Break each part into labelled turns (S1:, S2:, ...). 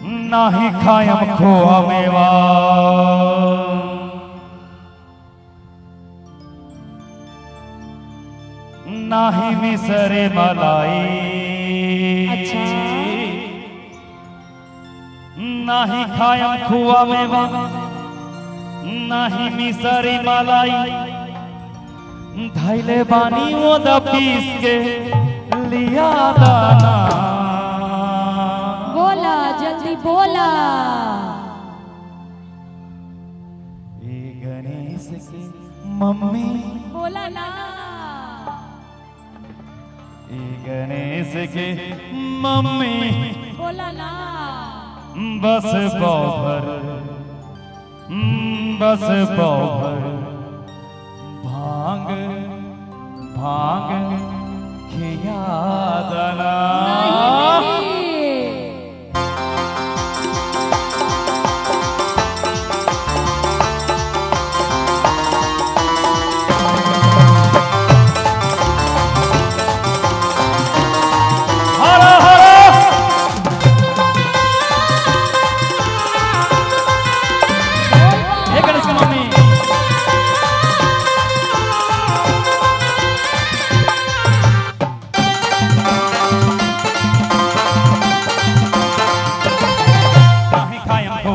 S1: नाही खायम खोआ मेवा नाही मिसरे मलाई
S2: अच्छा
S1: नाही खायम खोआ मेवा नाही मिसरी मलाई धैले बानी वो द पीस के लिया दाना
S2: बोला जल्दी बोला
S1: ये गणेश की मम्मी
S2: बोला ना
S1: ये गणेश के मम्मी
S2: बोला ना
S1: बस बौभर बस बौभर भांग भांग खिया दना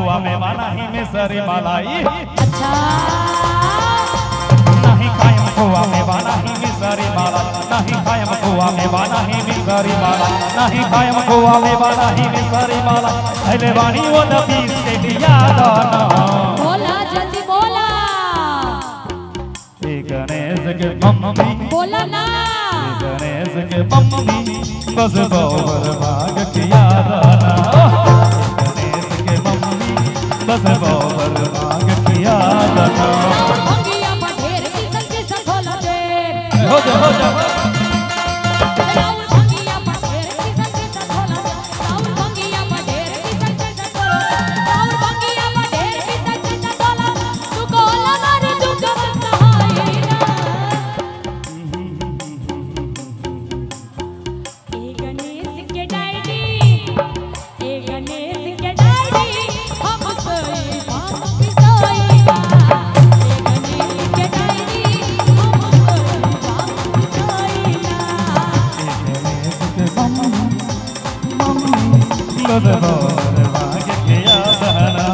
S1: मिसरी मलाई
S2: अच्छा
S1: नहीं खायम खोआ मेवा नहीं मिसरी मलाई नहीं खायम खोआ मेवा नहीं मिसरी मलाई नहीं खायम खोआ मेवा नहीं मिसरी मलाई पहले वाणी वो द पीस के लिया दाना
S2: बोला जल्दी बोला
S1: ये गणेश के मम्मी
S2: बोला ना
S1: ये गणेश के मम्मी बस बौभर भाग किया दाना गणेश के मम्मी बस बौभर भाग किया दाना
S2: भंगिया बढ़ेर किसन किसन खोला दे
S1: हो जा
S2: राउर भंगिया बढ़ेर किसन किसन खोला दे राउर भंगिया बढ़ेर किसन किसन खोला राउर भंगिया बढ़ेर किसन किसन खोला तू कोला मारे तू कब सहाय ना ए गणेश के डैडी ए गणेश के डैडी हम सोई हम पिसोई ना ए गणेश के डैडी हम सोई हम पिसोई ना
S1: बस बौभर भाग किया दाना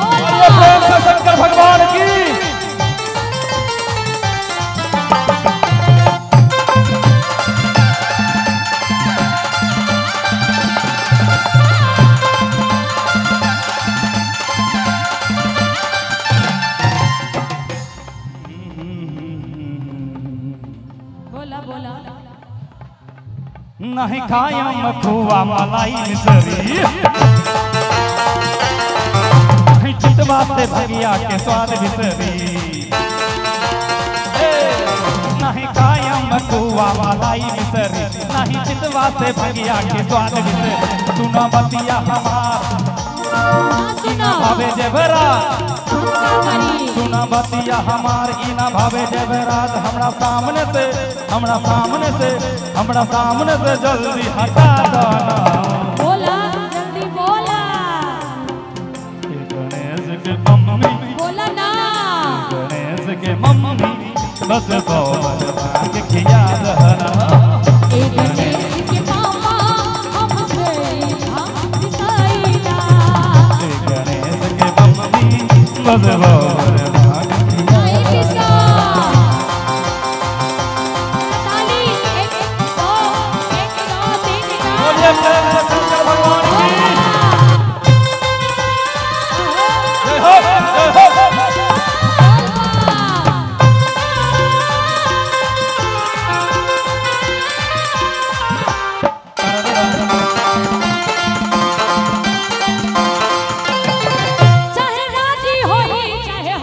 S1: शंकर भगवान की
S2: बोला बोला
S1: नहीं खायम खोआ मलाई मिसरी नहीं चितवा से भगिया के स्वाद बिसरी नहीं खायम खोआ मलाई मिसरी नहीं चितवा से भगिया के स्वाद बिसरी सुना बतिया हमार
S2: सुना
S1: भावे जेवरा
S2: करी
S1: सुना बतिया हमार इना भावे जेवरात हमरा सामने से जल्दी हटा दाना
S2: बोला जल्दी बोला
S1: ये गणेश के मम्मी
S2: बोला ना
S1: गणेश के मम्मी बस बौभर भाग खिया दना
S2: ए गणेश के मामा हम सोई हम पिसोई ना
S1: ये गणेश के मम्मी बस बौभर भाग खिया
S2: नहीं पिसा ताली एक दो तीन
S1: बोलिए शंकर भगवान की जय हो जय हो
S2: चाहे राजी होई चाहे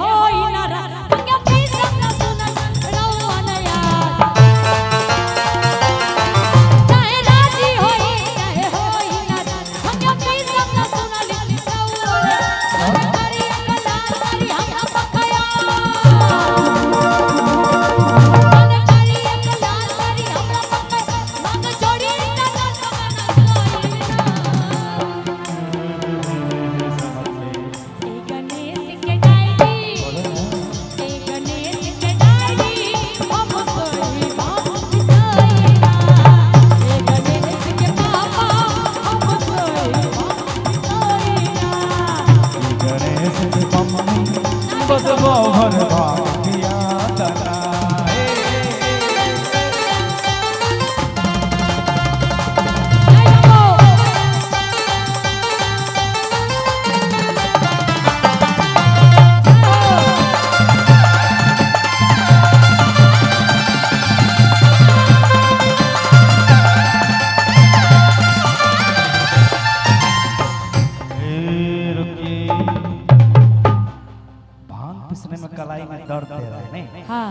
S1: नहीं?
S2: हाँ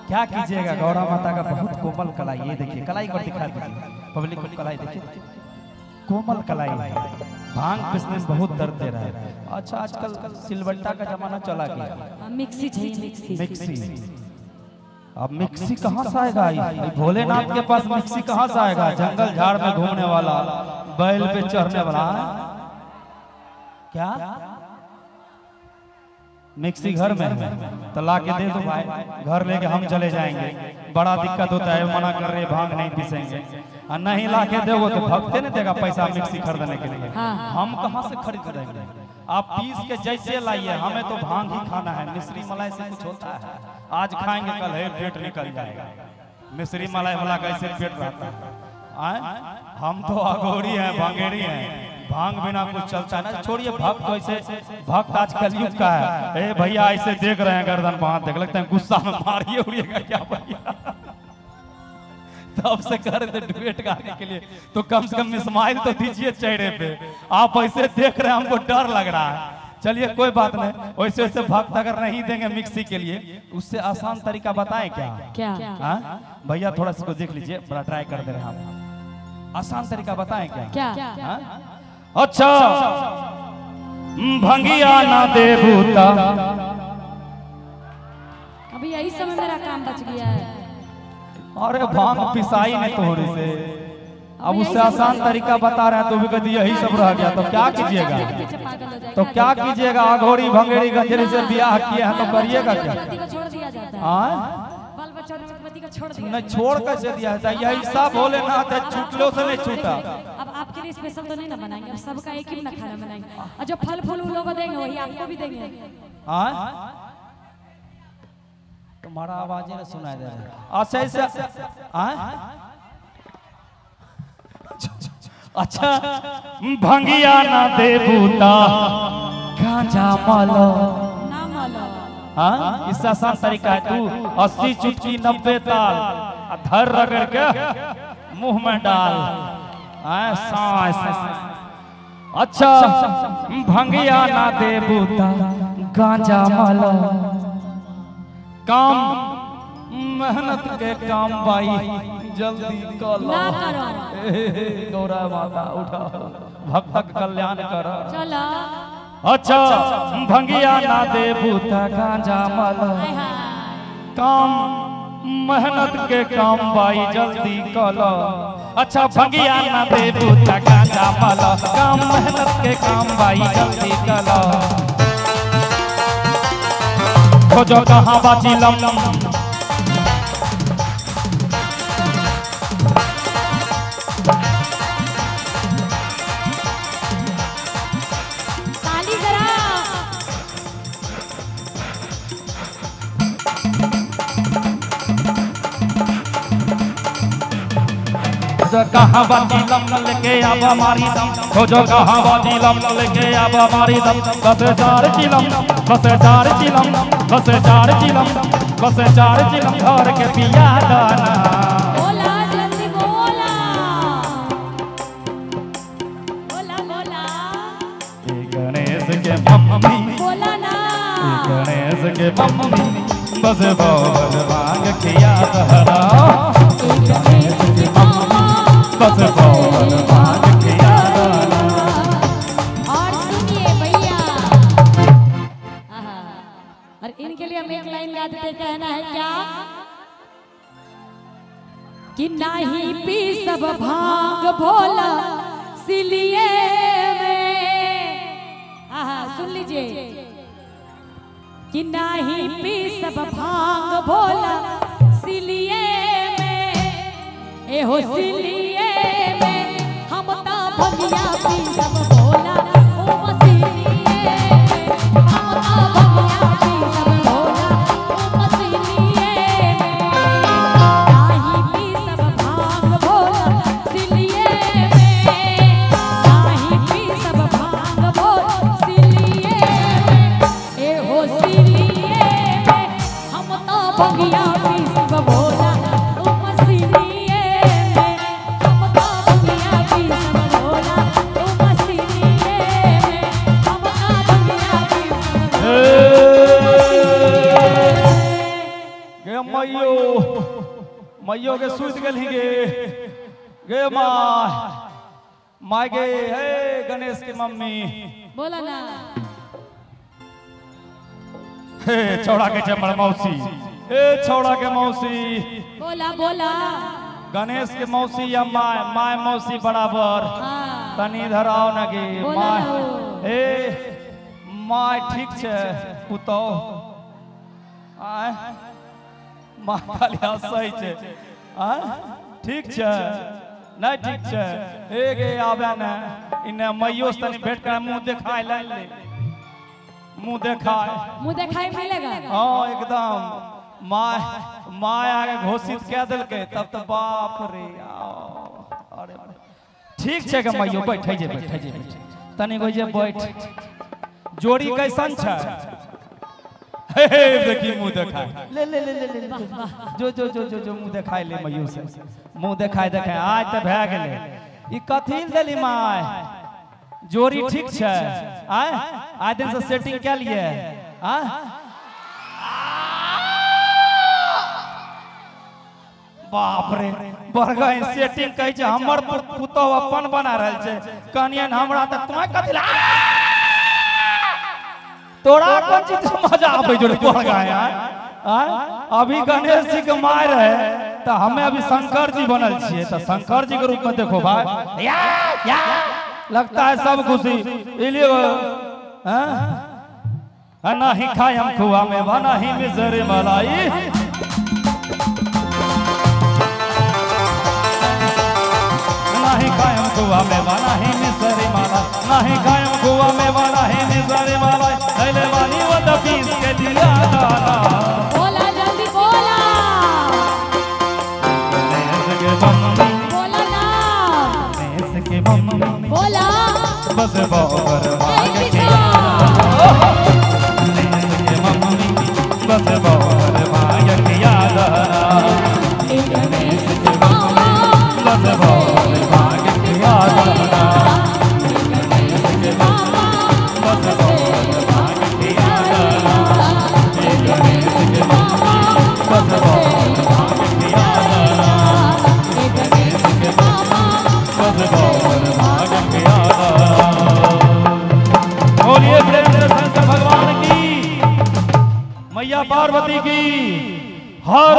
S1: क्या कीजिएगा, गौरा माता का बहुत कोमल कलाई, ये देखिए कलाई को दिखा दीजिए पब्लिक को, कलाई देखिए कोमल कलाई है। भांग पीसने में बहुत दर्द दे रहा है। अच्छा आजकल सिलबट्टा का जमाना चला गया,
S2: मिक्सी चाहिए,
S1: मिक्सी। अब मिक्सी कहाँ से आएगा? भोलेनाथ के पास मिक्सी कहाँ से आएगा? जंगल झाड़ में घूमने वाला, बैल पे चढ़ने वाला, क्या मिक्सी घर में है तो ला के दे दो भाई, घर लेके हम चले जाएंगे। बड़ा दिक्कत होता है, मना कर रहे भांग नहीं पीसेंगे, और नहीं ला के दोगे तो भक्ते नहीं देगा पैसा मिक्सी खरीदने के लिए। हम कहाँ से खरीद देंगे? आप पीस के जैसे लाइए, हमें तो भांग ही खाना है। मिश्री मलाई से कुछ होता है? आज खाएंगे कल है पेट निकल जाएगा। मिश्री मलाई वाला कैसे पेट रहता है? हम तो अघोरी हैं, भांगेड़ी हैं, भांग बिना कुछ चलता है ना। छोड़िए भक्त, ऐसे भक्त आज कलयुग का है। ए भैया ऐसे देख रहे हैं गर्दन पर हाथ देख, लगता है गुस्सा में मारिए उड़िएगा क्या भैया। तब से कर रहे थे डुएट गाने के लिए, तो कम से कम स्माइल तो दीजिए चेहरे पे। आप ऐसे देख रहे हैं, हमको डर लग रहा है। चलिए कोई बात नहीं, वैसे वैसे भक्त अगर नहीं देंगे मिक्सी के लिए, उससे आसान तरीका बताएं क्या?
S2: क्या
S1: भैया थोड़ा सा देख लीजिए, बड़ा ट्राई कर दे रहे हैं हम। आसान तरीका बताएं क्या? अच्छा भंगिया ना दे बूता,
S2: अभी यही समय मेरा काम बच गया है।
S1: अरे भांग पिसाई ने तोहरे से, अब उससे आसान तरीका बता रहे हैं तो भी कभी यही सब रह गया, तो क्या कीजिएगा? तो क्या कीजिएगा? अघोरी भंगेड़ी गंजरी से ब्याह किए हैं तो करिएगा क्या?
S2: छोड़ दिया जाता है, बाल बच्चों ने पति को छोड़ दिया।
S1: नहीं छोड़ कैसे दिया जाता है? यही सब भोलेनाथ है, छूटलो से नहीं छूटा।
S2: अब आपके लिए स्पेशल तो नहीं ना बनाएंगे, अब सबका एक ही ना खाना बनाएंगे, और जो फल फूल उन लोगों को देंगे वही आपको भी देंगे।
S1: तुम्हारा आवाज ही ना सुनाई दे रहा। अच्छा ऐसा अच्छा भंगिया ना दे बूता, गांजा मालो
S2: ना मालो।
S1: हाँ इससे आसान तरीका है, तू 80 चुटकी 90 ताल धर रगड़ के मुंह में डाल। अच्छा भंगिया ना दे बूता, गांजा मालो, काम मेहनत के काम बाई जल्दी करो, गौरा माता उठा भक्त कल्याण करो।
S2: चलो
S1: अच्छा भंगिया ना दे बूता, गांजा मालो, काम मेहनत के काम बाई जल्दी करो। अच्छा भंगिया ना दे बूता, गांजा मालो, काम मेहनत के काम बाई जल्दी करो। खोजो कहाँ बाची लम,
S2: ताली जरा।
S1: कहाँ बाजी लम लेके अब हमारी दम, खोजो कहाँ बाजी लम लेके अब हमारी दम। बस 4 चिलम, बस 4 चिलम, बस 4 चिलम, बस 4 चिलम घर के पिया दाना।
S2: बोला जल्दी बोला, बोला बोला।
S1: गणेश के मम्मी,
S2: बोला ना
S1: गणेश के मम्मी, बस बहुत भांग खिया दहरा।
S2: गणेश की मामा,
S1: बस बहुत भांग खिया दहरा।
S2: और सुनिए भैया, और इनके लिए हम एक लाइन गा देते, कहना है क्या कि नहीं पी सब भांग भोला सिलिए में। सुन लीजिए कि नहीं पी सब भांग भोला सिलिए में, ए हो सिलिए में हम ता भगिया पी सब भोला ओ मसीलिए में, हम ता भगिया पी सब भोला ओ मसीलिए में। नहीं पी सब भांग भोला सिलिए में, नहीं पी सब भांग भोला सिलिए में, ए हो सिलिए में हम ता भगिया पी सब भोला ओ मसीलिए में।
S1: मैयो के सूत गेल ही गे माय गे हे गणेश की मम्मी
S2: बोला ना
S1: हे छौड़ा के चमड़ मौसी हे छौड़ा के मौसी
S2: बोला बोला
S1: गणेश के मौसी या माय मौसी बराबर
S2: हाँ।
S1: तनी इधर आओ न गे
S2: बोला
S1: माय
S2: ना।
S1: ए माय ठीक छे पुतो आय माय खाली हंसै छे आय ठीक छे नहीं ठीक छे ए गे आबे न इने मैयो से तनी भेंट कर मुंह देखाय ले मुंह देखाय
S2: मिलेगा
S1: हाँ एकदम माय आगे घोषित कह दिलके तब तो बाप रे अरे ठीक छे के मैयो बैठे जे तनी गो जे बैठ जोड़ी कैसन छे हे देखी मुंह देखाय ले जो मुंह देखाय ले मैयो से मुंह देखाय आज तो भए गेले ई कथी देली माय जोड़ी ठीक छे आज दिन से सेटिंग क्या लिए बाप रे बरगा सेटिंग कहि छे हमर पुतो अपन बना रहल छे कनियन हमरा त तोय कथि ला तोरा कोन चीज मजा आबै जोरे बरगा अभी गणेश जी के मार है तो हमें अभी शंकर जी बनल छिए तो शंकर जी के रूप में देखो भाई या लगता है सब खुशी इलियो हैं नहीं खायम खुआ में बना ही मिजरे मलाई नहीं खायम खुआ में बना ही मिजरे मलाई नहीं खायम खुआ में बना ही मिजरे मलाई पहले वाली वो तो पीस के दिया दाना
S2: बोला जल्दी बोला
S1: गणेश के मम्मी
S2: बोला ना
S1: गणेश के मम्मी
S2: बोला
S1: बस बाबर मांग के गणेश के मम्मी बस बाबर मांग के याद गणेश के मम्मी बस बाबर मांग के याद गणेश के मम्मी बस बाबर मांग के याद गणेश के मम्मी बस बाबर मांग के याद गणेश के मम्मी बस बाबर मांग के याद बोलिए प्रेम से शंकर भगवान की मैया पार्वती की हर